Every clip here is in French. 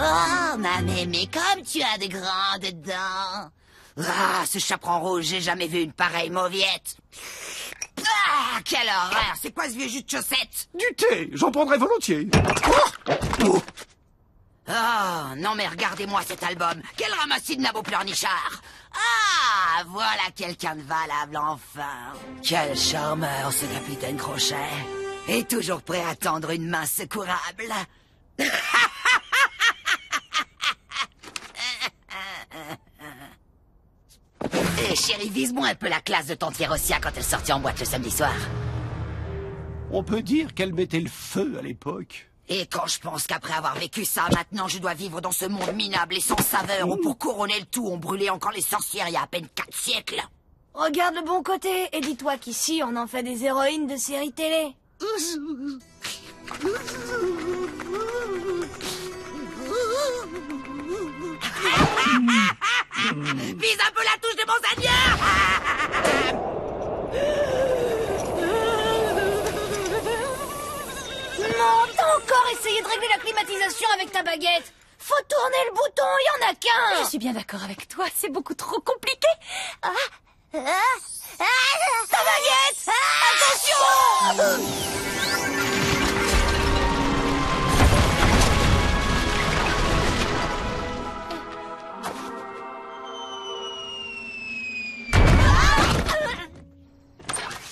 Oh, ma mémé, comme tu as de grandes dents. Ah, ce chaperon rouge, j'ai jamais vu une pareille mauviette. Ah, quelle horreur! C'est quoi ce vieux jus de chaussette? Du thé, j'en prendrais volontiers. Oh, non mais regardez-moi cet album. Quel ramassis de nabos pleurnichards. Ah, voilà quelqu'un de valable enfin. Quel charmeur ce capitaine Crochet. Et toujours prêt à tendre une main secourable. Eh chérie, vise-moi un peu la classe de tante Férocia quand elle sortit en boîte le samedi soir. On peut dire qu'elle mettait le feu à l'époque. Et quand je pense qu'après avoir vécu ça, maintenant je dois vivre dans ce monde minable et sans saveur où pour couronner le tout, on brûlait encore les sorcières il y a à peine 4 siècles. Regarde le bon côté et dis-toi qu'ici, on en fait des héroïnes de séries télé. Vise un peu la touche de mon seigneur. Non, t'as encore essayé de régler la climatisation avec ta baguette. Faut tourner le bouton, il y en a qu'un. Je suis bien d'accord avec toi, c'est beaucoup trop compliqué. Ta baguette. Attention.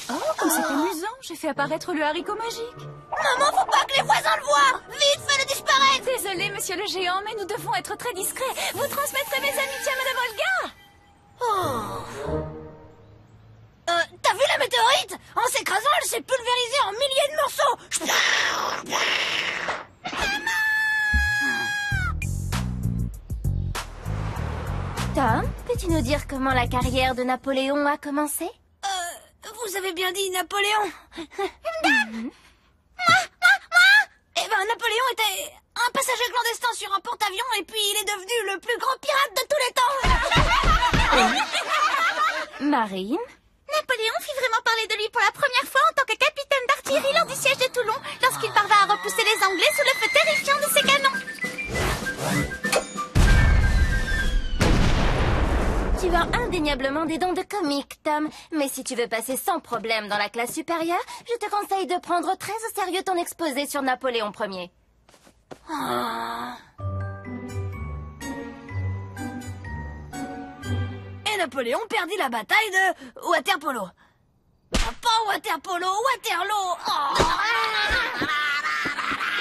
Oh, comme c'est amusant, j'ai fait apparaître le haricot magique. Maman, faut pas que les voisins le voient. Vite, fais-le disparaître. Désolé, monsieur le géant, mais nous devons être très discrets. Vous transmettrez mes amitiés à Madame Olga. Oh. T'as vu la météorite? En s'écrasant, elle s'est pulvérisée en milliers de morceaux. Tom, peux-tu nous dire comment la carrière de Napoléon a commencé? Vous avez bien dit Napoléon. Eh ben, Napoléon était un passager clandestin sur un porte-avions et puis il est devenu le plus grand pirate de tous les temps. Marine? Napoléon fit vraiment parler de lui pour la première fois en tant que capitaine d'artillerie lors du siège de Toulon, lorsqu'il parvint à repousser les Anglais sous le feu terrifiant de ses canons. Tu as indéniablement des dons de comique, Tom. Mais si tu veux passer sans problème dans la classe supérieure, je te conseille de prendre très au sérieux ton exposé sur Napoléon Ier. Et Napoléon perdit la bataille de Waterpolo. Pas Waterpolo, Waterloo.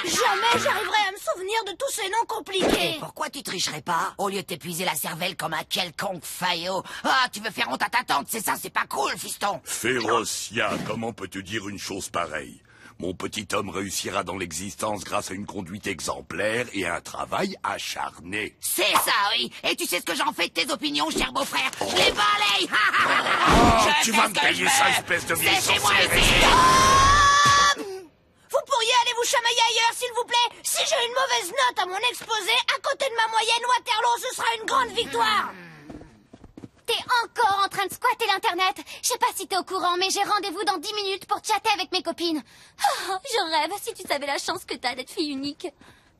Jamais j'arriverai à me souvenir de tous ces noms compliqués. Et pourquoi tu tricherais pas? Au lieu de t'épuiser la cervelle comme un quelconque faillot. Ah, tu veux faire honte à ta tante, c'est ça, c'est pas cool, fiston. Férocia, comment peux-tu dire une chose pareille? Mon petit homme réussira dans l'existence grâce à une conduite exemplaire et à un travail acharné. C'est ça, oui. Et tu sais ce que j'en fais de tes opinions, cher beau-frère? Je les balaye. Tu vas me payer ça, espèce de vieille sorcière. Vous pourriez aller vous chamailler ailleurs, s'il vous plaît. Si j'ai une mauvaise note à mon exposé, à côté de ma moyenne Waterloo, ce sera une grande victoire. T'es encore en train de squatter l'internet. Je sais pas si t'es au courant, mais j'ai rendez-vous dans 10 minutes pour chatter avec mes copines. Oh, je rêve si tu savais la chance que t'as d'être fille unique.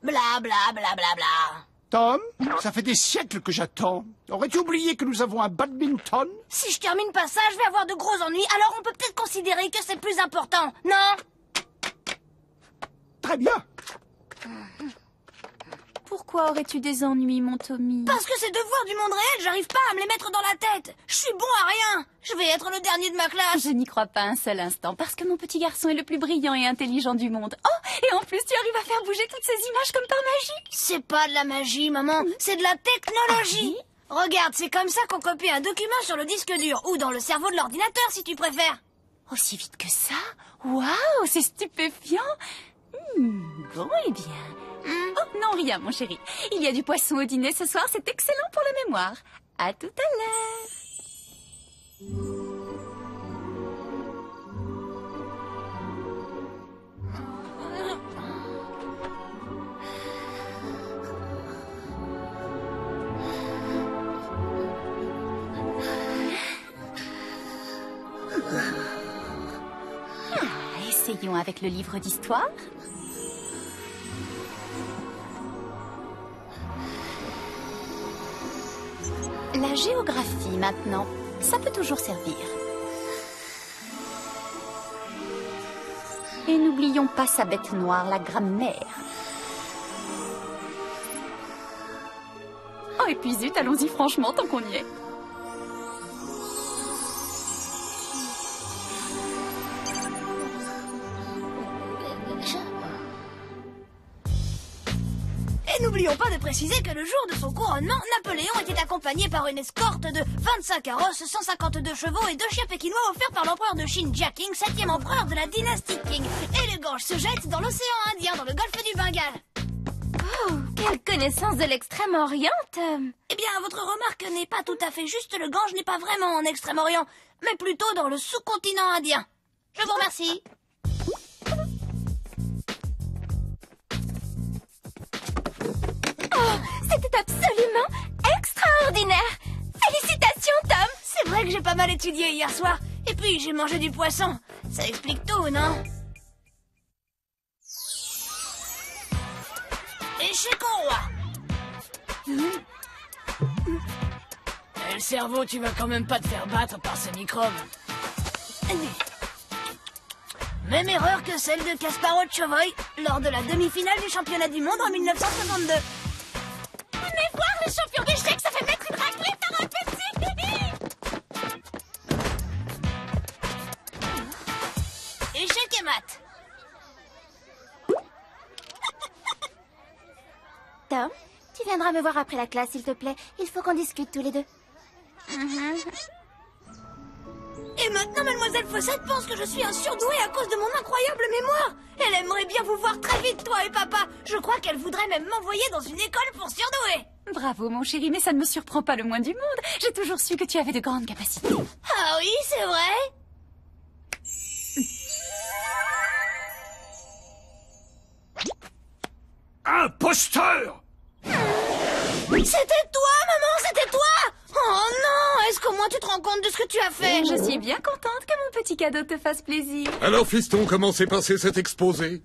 Bla bla bla bla bla. Tom, ça fait des siècles que j'attends. Aurais-tu oublié que nous avons un badminton? Si je termine pas ça, je vais avoir de gros ennuis, alors on peut peut-être considérer que c'est plus important, non? Très bien. Pourquoi aurais-tu des ennuis, mon Tommy? Parce que ces devoirs du monde réel, j'arrive pas à me les mettre dans la tête. Je suis bon à rien. Je vais être le dernier de ma classe. Je n'y crois pas un seul instant, parce que mon petit garçon est le plus brillant et intelligent du monde. Oh, et en plus, tu arrives à faire bouger toutes ces images comme par magie. C'est pas de la magie, maman. C'est de la technologie. Regarde, c'est comme ça qu'on copie un document sur le disque dur ou dans le cerveau de l'ordinateur, si tu préfères. Aussi vite que ça? Waouh, c'est stupéfiant. Bon, eh bien... Oh, non, rien, mon chéri. Il y a du poisson au dîner ce soir, c'est excellent pour la mémoire. À tout à l'heure. Essayons avec le livre d'histoire. La géographie, maintenant. Ça peut toujours servir. Et n'oublions pas sa bête noire, la grammaire. Oh, et puis zut, allons-y franchement, tant qu'on y est. Et n'oublions pas de préciser que le jour de son couronnement, Napoléon était accompagné par une escorte de 25 carrosses, 152 chevaux et 2 chiens pékinois offerts par l'empereur de Chine, Jia Qing, 7e empereur de la dynastie Qing. Et le Gange se jette dans l'océan Indien, dans le golfe du Bengale. Oh, quelle connaissance de l'Extrême-Orient, Tom. Eh bien, votre remarque n'est pas tout à fait juste. Le Gange n'est pas vraiment en Extrême-Orient, mais plutôt dans le sous-continent indien. Je vous remercie. Oh, c'était absolument extraordinaire. Félicitations, Tom. C'est vrai que j'ai pas mal étudié hier soir. Et puis, j'ai mangé du poisson. Ça explique tout, non? Échec au roi. Le cerveau, tu vas quand même pas te faire battre par ces microbes. Même erreur que celle de Kasparov Chovoy lors de la demi-finale du championnat du monde en 1962. Mais voir le champion d'échecs, ça fait mettre une raclée par un petit. Échec et mat. Tom, tu viendras me voir après la classe, s'il te plaît. Il faut qu'on discute tous les deux. Et maintenant, Mademoiselle Fossette pense que je suis un surdoué à cause de mon incroyable mémoire. Elle aimerait bien vous voir très vite, toi et papa. Je crois qu'elle voudrait même m'envoyer dans une école pour surdoués. Bravo, mon chéri, mais ça ne me surprend pas le moins du monde. J'ai toujours su que tu avais de grandes capacités. Ah oui, c'est vrai. Imposteur! C'était toi, maman, c'était toi. Oh non, est-ce qu'au moins tu te rends compte de ce que tu as fait? Je suis bien contente que mon petit cadeau te fasse plaisir. Alors, fiston, comment s'est passé cet exposé?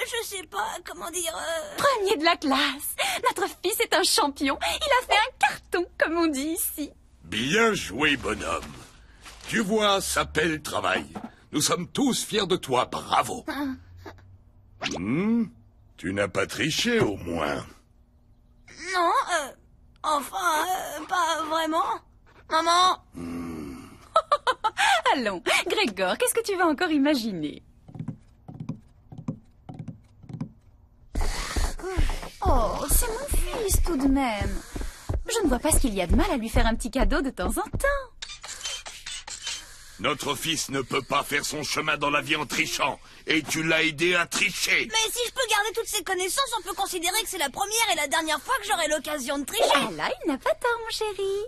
Je sais pas, comment dire... Premier de la classe. Notre fils est un champion. Il a fait un carton, comme on dit ici. Bien joué, bonhomme. Tu vois, ça paie le travail. Nous sommes tous fiers de toi, bravo. Tu n'as pas triché, au moins. Non, enfin, pas vraiment. Maman. Allons, Grégor, qu'est-ce que tu vas encore imaginer? Oh, c'est mon fils tout de même. Je ne vois pas ce qu'il y a de mal à lui faire un petit cadeau de temps en temps. Notre fils ne peut pas faire son chemin dans la vie en trichant. Et tu l'as aidé à tricher. Mais si je peux garder toutes ces connaissances, on peut considérer que c'est la première et la dernière fois que j'aurai l'occasion de tricher. Ah là, il n'a pas tort, mon chéri.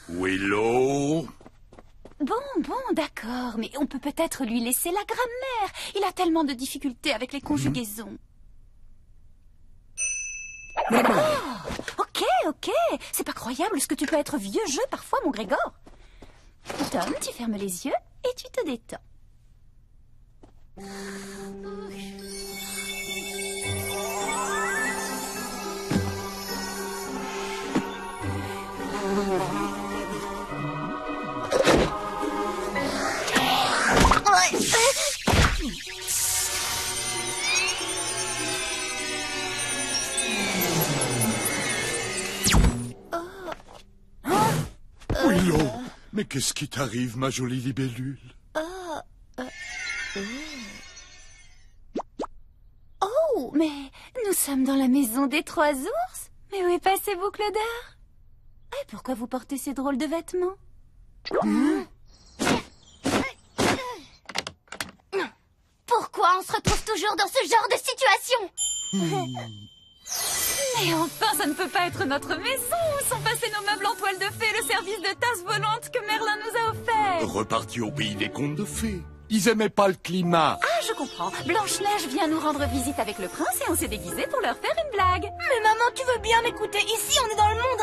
Willow. Bon, d'accord, mais on peut peut-être lui laisser la grammaire. Il a tellement de difficultés avec les conjugaisons. Oh, ok. C'est pas croyable ce que tu peux être vieux jeu parfois, mon Grégor. Tom, tu fermes les yeux et tu te détends. Willow, mais qu'est-ce qui t'arrive, ma jolie libellule? Oh, mais nous sommes dans la maison des 3 ours. Mais où est passé Boucle d'Or? Et pourquoi vous portez ces drôles de vêtements? Pourquoi on se retrouve toujours dans ce genre de situation? Mais enfin, ça ne peut pas être notre maison. Où sont passés nos meubles en toile de fée, le service de tasses volantes que Merlin nous a offert? Repartis au pays des contes de fées. Ils aimaient pas le climat. Ah, je comprends. Blanche-Neige vient nous rendre visite avec le prince et on s'est déguisé pour leur faire une blague. Mais maman, tu veux bien m'écouter? Ici, on est dans le monde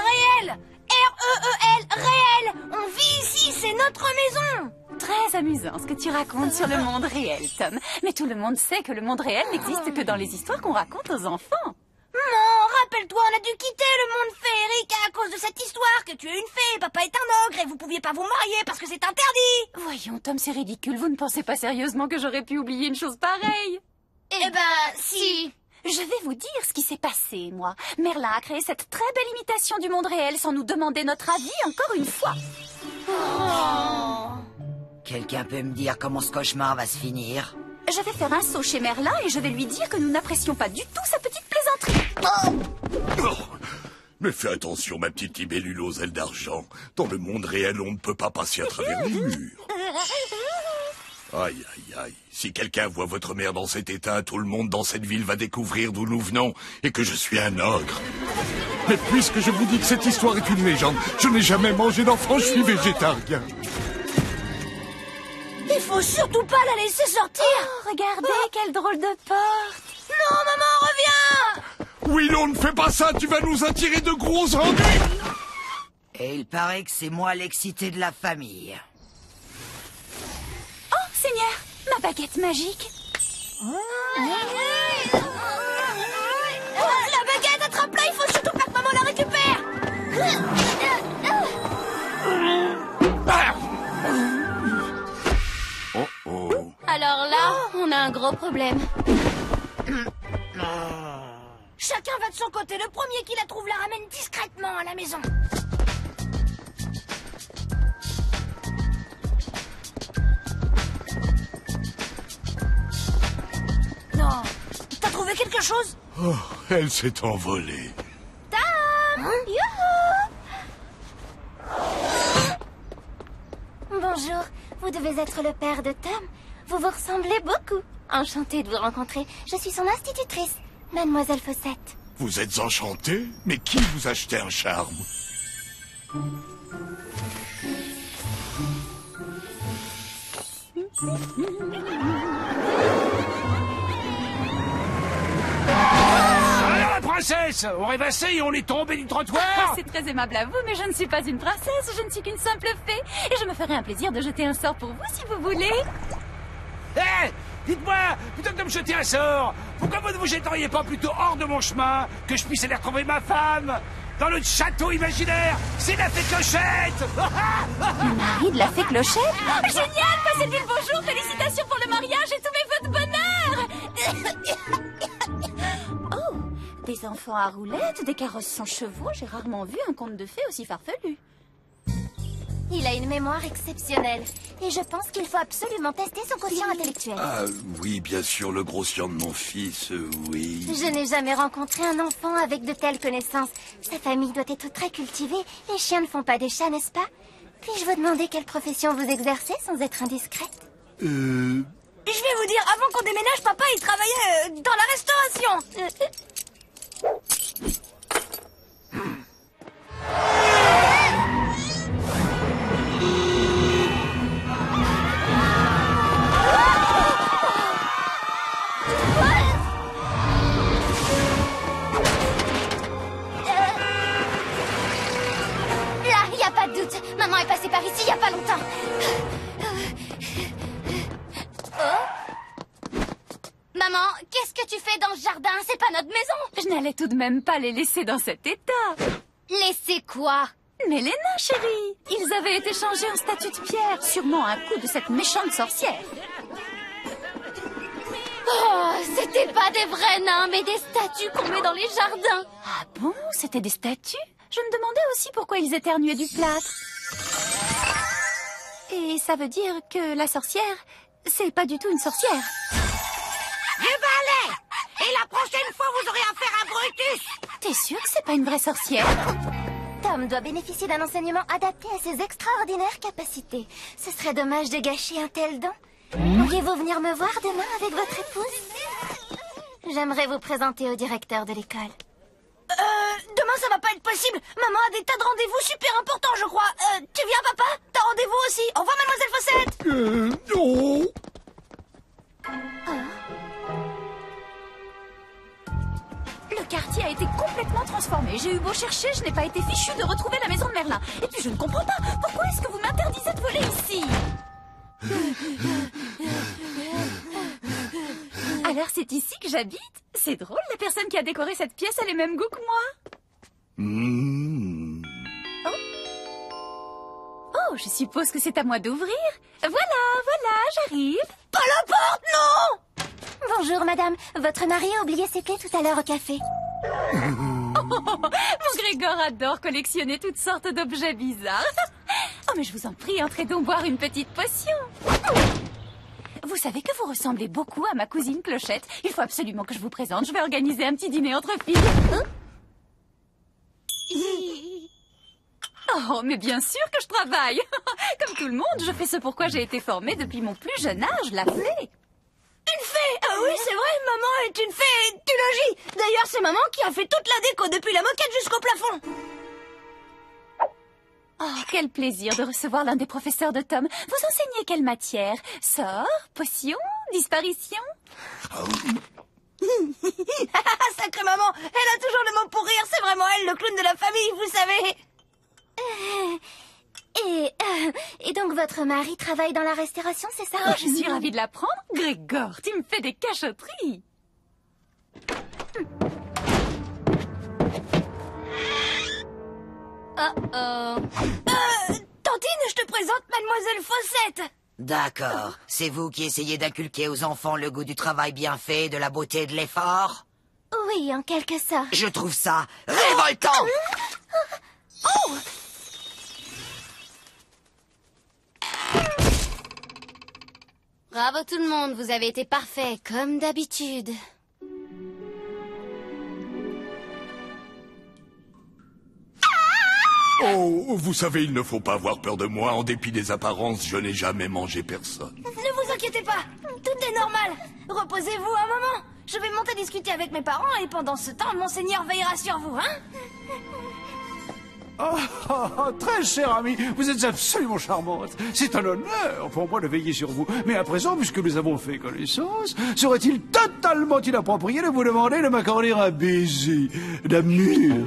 réel. R-E-E-L, réel. On vit ici, c'est notre maison. Très amusant ce que tu racontes sur le monde réel, Tom. Mais tout le monde sait que le monde réel n'existe que dans les histoires qu'on raconte aux enfants. Maman, rappelle Rappelle-toi, on a dû quitter le monde féerique à cause de cette histoire, que tu es une fée, papa est un ogre, et vous pouviez pas vous marier parce que c'est interdit. Voyons, Tom, c'est ridicule. Vous ne pensez pas sérieusement que j'aurais pu oublier une chose pareille? Eh ben, si. Je vais vous dire ce qui s'est passé, moi. Merlin a créé cette très belle imitation du monde réel sans nous demander notre avis encore une fois. Quelqu'un peut me dire comment ce cauchemar va se finir? Je vais faire un saut chez Merlin et je vais lui dire que nous n'apprécions pas du tout sa petite plaisanterie. Oh, mais fais attention, ma petite libellule aux ailes d'argent. Dans le monde réel, on ne peut pas passer à travers les murs. Aïe, aïe, aïe. Si quelqu'un voit votre mère dans cet état, tout le monde dans cette ville va découvrir d'où nous venons et que je suis un ogre. Mais puisque je vous dis que cette histoire est une légende, je n'ai jamais mangé d'enfant, je suis végétarien. Il faut surtout pas la laisser sortir. Oh, regardez, quelle drôle de porte. Non, maman, reviens. Willow, ne fais pas ça, tu vas nous attirer de gros ennuis. Et il paraît que c'est moi l'excité de la famille. Oh, Seigneur, ma baguette magique. La baguette, attrape-la, il faut surtout pas que maman la récupère. Oh, oh. Alors là, on a un gros problème. Chacun va de son côté, le premier qui la trouve la ramène discrètement à la maison. Non, t'as trouvé quelque chose? Oh, elle s'est envolée. Tom! Youhou! Bonjour, vous devez être le père de Tom. Vous vous ressemblez beaucoup. Enchantée de vous rencontrer. Je suis son institutrice, Mademoiselle Fossette. Vous êtes enchantée? Mais qui vous a acheté un charme? Alors, la princesse, on rêvassait et on est tombé du trottoir. C'est très aimable à vous, mais je ne suis pas une princesse, je ne suis qu'une simple fée. Et je me ferai un plaisir de jeter un sort pour vous si vous voulez. Hé, dites-moi, plutôt que de me jeter un sort, pourquoi vous ne vous jetteriez pas plutôt hors de mon chemin, que je puisse aller retrouver ma femme dans notre château imaginaire? C'est la fée Clochette. Le mari de la fée Clochette? Oh, génial, passez le bonjour, félicitations pour le mariage et tous mes vœux de bonheur. Oh, des enfants à roulettes, des carrosses sans chevaux, j'ai rarement vu un conte de fées aussi farfelu. Il a une mémoire exceptionnelle. Et je pense qu'il faut absolument tester son quotient intellectuel. Ah oui, bien sûr, le grossier de mon fils, oui. Je n'ai jamais rencontré un enfant avec de telles connaissances. Sa famille doit être très cultivée. Les chiens ne font pas des chats, n'est-ce pas? Puis-je vous demander quelle profession vous exercez sans être indiscrète? Je vais vous dire, avant qu'on déménage, papa, il travaillait dans la restauration. Là, il n'y a pas de doute. Maman est passée par ici il n'y a pas longtemps. Oh. Maman, qu'est-ce que tu fais dans ce jardin? C'est pas notre maison. Je n'allais tout de même pas les laisser dans cet état. Laissez quoi? Mais les nains, chérie, ils avaient été changés en statues de pierre, sûrement un coup de cette méchante sorcière. Oh, c'était pas des vrais nains, mais des statues qu'on met dans les jardins. Ah bon, c'était des statues? Je me demandais aussi pourquoi ils éternuaient du plâtre. Et ça veut dire que la sorcière, c'est pas du tout une sorcière. Du balai! Et la prochaine fois, vous aurez affaire à Brutus! T'es sûre que c'est pas une vraie sorcière? Tom doit bénéficier d'un enseignement adapté à ses extraordinaires capacités. Ce serait dommage de gâcher un tel don. Pourriez-vous venir me voir demain avec votre épouse? J'aimerais vous présenter au directeur de l'école. Demain, ça va pas être possible. Maman a des tas de rendez-vous super importants, je crois. Tu viens, papa? T'as rendez-vous aussi. Au revoir, Mademoiselle Fossette. Non. Le quartier a été complètement transformé. J'ai eu beau chercher, je n'ai pas été fichue de retrouver la maison de Merlin. Et puis je ne comprends pas. Pourquoi est-ce que vous m'interdisez de voler ici? Alors c'est ici que j'habite? C'est drôle, la personne qui a décoré cette pièce a les mêmes goûts que moi. Oh, je suppose que c'est à moi d'ouvrir. Voilà, j'arrive. Pas la porte, non! Bonjour, madame. Votre mari a oublié ses clés tout à l'heure au café. Mon Grégor adore collectionner toutes sortes d'objets bizarres. Oh, mais je vous en prie, entrez donc boire une petite potion. Vous savez que vous ressemblez beaucoup à ma cousine Clochette. Il faut absolument que je vous présente. Je vais organiser un petit dîner entre filles. Oh, mais bien sûr que je travaille. Comme tout le monde, je fais ce pourquoi j'ai été formée depuis mon plus jeune âge, la fée. Une fée! Ah oui, c'est vrai, maman est une fée du logis. D'ailleurs, c'est maman qui a fait toute la déco, depuis la moquette jusqu'au plafond. Oh, quel plaisir de recevoir l'un des professeurs de Tom. Vous enseignez quelle matière? Sort? Potion? Disparition? Sacrée maman, elle a toujours le mot pour rire, c'est vraiment elle, le clown de la famille, vous savez. Et donc votre mari travaille dans la restauration, c'est ça? Oh, je suis ravie de l'apprendre. Grégor, tu me fais des cachotteries. Tantine, je te présente Mademoiselle Fossette. D'accord. C'est vous qui essayez d'inculquer aux enfants le goût du travail bien fait, de la beauté et de l'effort? Oui, en quelque sorte. Je trouve ça révoltant. Bravo tout le monde, vous avez été parfait, comme d'habitude. Oh, vous savez, il ne faut pas avoir peur de moi. En dépit des apparences, je n'ai jamais mangé personne. Ne vous inquiétez pas, tout est normal. Reposez-vous un moment. Je vais monter discuter avec mes parents et pendant ce temps, Monseigneur veillera sur vous, hein? Très cher ami, vous êtes absolument charmante. C'est un honneur pour moi de veiller sur vous. Mais à présent, puisque nous avons fait connaissance, serait-il totalement inapproprié de vous demander de m'accorder un baiser d'amour?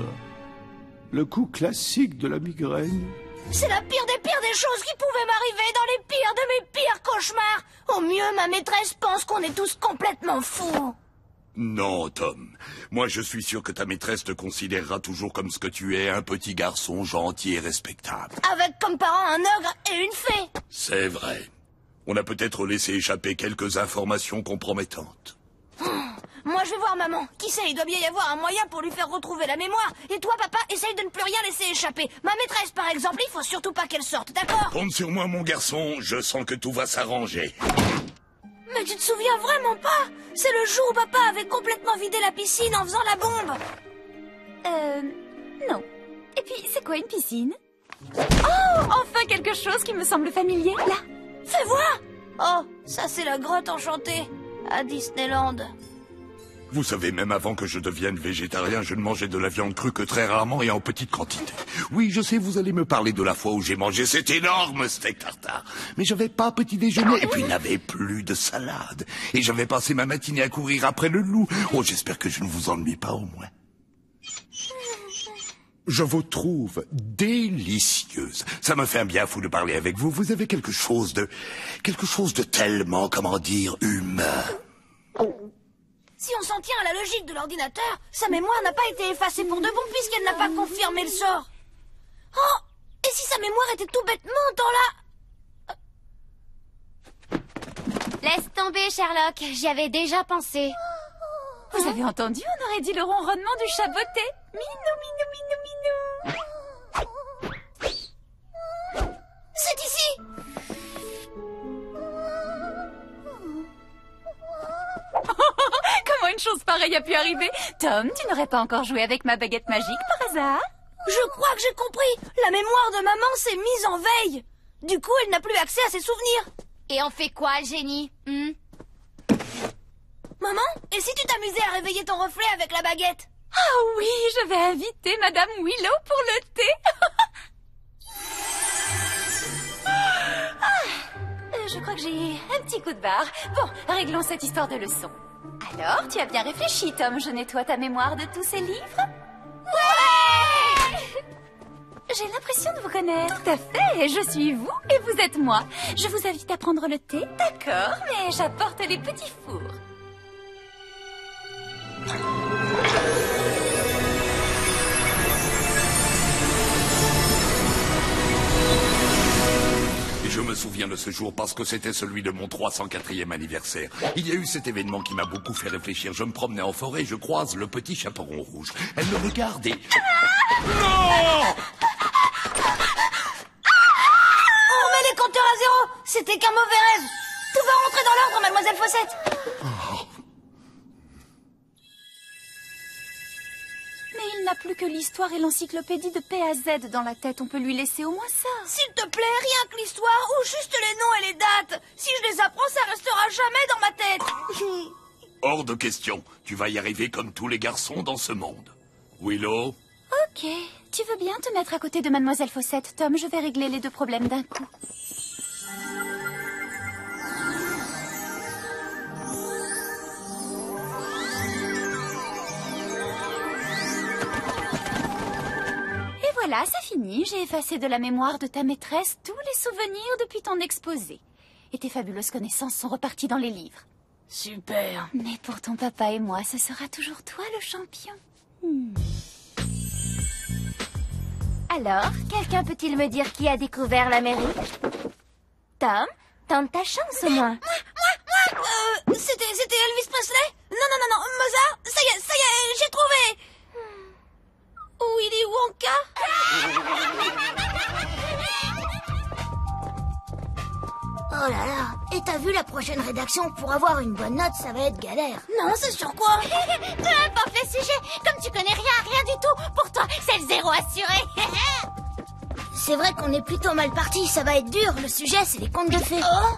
Le coup classique de la migraine. C'est la pire des choses qui pouvaient m'arriver dans les pires de mes pires cauchemars. Au mieux, ma maîtresse pense qu'on est tous complètement fous. Non, Tom. Moi, je suis sûr que ta maîtresse te considérera toujours comme ce que tu es, un petit garçon gentil et respectable. Avec comme parents un ogre et une fée. C'est vrai. On a peut-être laissé échapper quelques informations compromettantes. Moi, je vais voir maman. Qui sait, il doit bien y avoir un moyen pour lui faire retrouver la mémoire. Et toi, papa, essaye de ne plus rien laisser échapper. Ma maîtresse, par exemple, il faut surtout pas qu'elle sorte, d'accord? Compte sur moi, mon garçon. Je sens que tout va s'arranger. Mais tu te souviens vraiment pas? C'est le jour où papa avait complètement vidé la piscine en faisant la bombe. Non. Et puis, c'est quoi une piscine? Oh, enfin quelque chose qui me semble familier, là. Fais voir! Oh, ça c'est la grotte enchantée à Disneyland. Vous savez, même avant que je devienne végétarien, je ne mangeais de la viande crue que très rarement et en petite quantité. Oui, je sais, vous allez me parler de la fois où j'ai mangé cet énorme steak tartare. Mais j'avais pas petit déjeuner et puis il n'avait plus de salade. Et j'avais passé ma matinée à courir après le loup. Oh, j'espère que je ne vous ennuie pas au moins. Je vous trouve délicieuse. Ça me fait un bien fou de parler avec vous. Vous avez quelque chose de tellement, comment dire, humain. Si on s'en tient à la logique de l'ordinateur, sa mémoire n'a pas été effacée pour de bon puisqu'elle n'a pas confirmé le sort. Oh! Et si sa mémoire était tout bêtement dans la... Laisse tomber, Sherlock, j'y avais déjà pensé. Vous avez entendu? On aurait dit le ronronnement du chat botté. Minou, minou, minou, minou. C'est ici! Comment une chose pareille a pu arriver? Tom, tu n'aurais pas encore joué avec ma baguette magique par hasard? Je crois que j'ai compris. La mémoire de maman s'est mise en veille. Du coup, elle n'a plus accès à ses souvenirs. Et on fait quoi, génie? Maman, et si tu t'amusais à réveiller ton reflet avec la baguette? Ah oui, je vais inviter Madame Willow pour le thé. Je crois que j'ai un petit coup de barre. Bon, réglons cette histoire de leçon. Alors, tu as bien réfléchi, Tom. Je nettoie ta mémoire de tous ces livres? Ouais! J'ai l'impression de vous connaître. Tout à fait. Je suis vous et vous êtes moi. Je vous invite à prendre le thé, d'accord, mais j'apporte les petits fours. souviens de ce jour parce que c'était celui de mon 304e anniversaire. Il y a eu cet événement qui m'a beaucoup fait réfléchir. Je me promenais en forêt, je croise le petit chaperon rouge. Elle me regarde et... Non! On remet les compteurs à zéro. C'était qu'un mauvais rêve. Tout va rentrer dans l'ordre, mademoiselle Fossette. Mais il n'a plus que l'histoire et l'encyclopédie de P à Z dans la tête. On peut lui laisser au moins ça. S'il te plaît, rien que l'histoire ou juste les noms et les dates. Si je les apprends, ça restera jamais dans ma tête. Hors de question. Tu vas y arriver comme tous les garçons dans ce monde. Willow? Ok. Tu veux bien te mettre à côté de mademoiselle Fossette, Tom? Je vais régler les deux problèmes d'un coup. Voilà, ça finit. J'ai effacé de la mémoire de ta maîtresse tous les souvenirs depuis ton exposé. Et tes fabuleuses connaissances sont reparties dans les livres. Super. Mais pour ton papa et moi, ce sera toujours toi le champion. Alors, quelqu'un peut-il me dire qui a découvert l'Amérique? Tom, tente ta chance au moins. C'était Elvis Presley? Non, Mozart? Ça y est, j'ai trouvé. Willy Wonka? Oh là là, et t'as vu la prochaine rédaction? Pour avoir une bonne note, ça va être galère. Non, c'est sur quoi? Peu importe le sujet, comme tu connais rien du tout, pour toi, c'est le zéro assuré. C'est vrai qu'on est plutôt mal parti, ça va être dur. Le sujet, c'est les contes de fées. Oh,